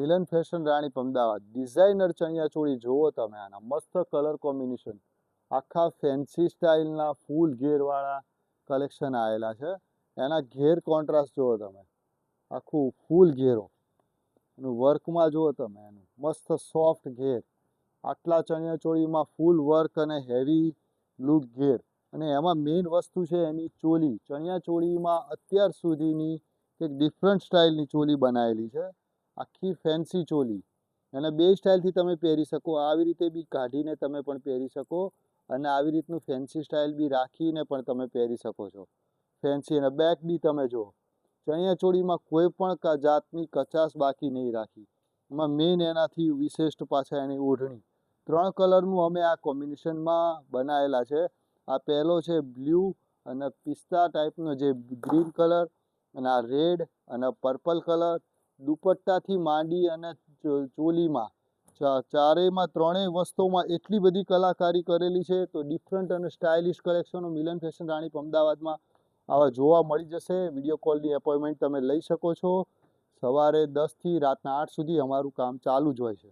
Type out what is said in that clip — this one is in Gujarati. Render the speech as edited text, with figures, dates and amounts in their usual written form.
મિલન ફેશન રાણીપ અમદાવાદ ડિઝાઇનર ચણિયા ચોળી જોવો તમે, આના મસ્ત કલર કોમ્બિનેશન, આખા ફેન્સી સ્ટાઇલના ફૂલ ઘેરવાળા કલેક્શન આવેલા છે. એના ઘેર કોન્ટ્રાસ્ટ જુઓ તમે, આખું ફૂલ ઘેરો એનું વર્કમાં જુઓ તમે, એનું મસ્ત સોફ્ટ ઘેર. આટલા ચણિયા ચોળીમાં ફૂલ વર્ક અને હેવી લુક ઘેર. અને એમાં મેઇન વસ્તુ છે એની ચોલી. ચણિયા ચોળીમાં અત્યાર સુધીની એક ડિફરન્ટ સ્ટાઇલની ચોલી બનાવેલી છે, આખી ફેન્સી ચોલી. એને બે સ્ટાઇલથી તમે પહેરી શકો, આવી રીતે બી કાઢીને તમે પણ પહેરી શકો અને આવી રીતનું ફેન્સી સ્ટાઇલ બી રાખીને પણ તમે પહેરી શકો છો. ફેન્સી અને બેક બી તમે જુઓ, ચણિયા ચોળીમાં કોઈ પણ જાતની કચાશ બાકી નહીં રાખી. એમાં મેઇન એનાથી વિશિષ્ટ પાછા એની ઓઢણી. 3 કલરનું અમે આ કોમ્બિનેશનમાં બનાવેલા છે. આ પહેલો છે બ્લુ અને પિસ્તા ટાઈપનો જે ગ્રીન કલર, અને આ રેડ અને પર્પલ કલર. દુપટ્ટાથી માંડી અને ચોલીમાં ચારેયમાં ત્રણેય વસ્તુમાં એટલી બધી કલાકારી કરેલી છે. તો ડિફરન્ટ અને સ્ટાઇલિશ કલેક્શનો મિલન ફેશન રાણીપ અમદાવાદમાં આવા જોવા મળી જશે. વિડીયો કોલની એપોઇન્ટમેન્ટ તમે લઈ શકો છો. સવારે 10 થી રાતના 8 સુધી અમારું કામ ચાલુ જ હોય છે.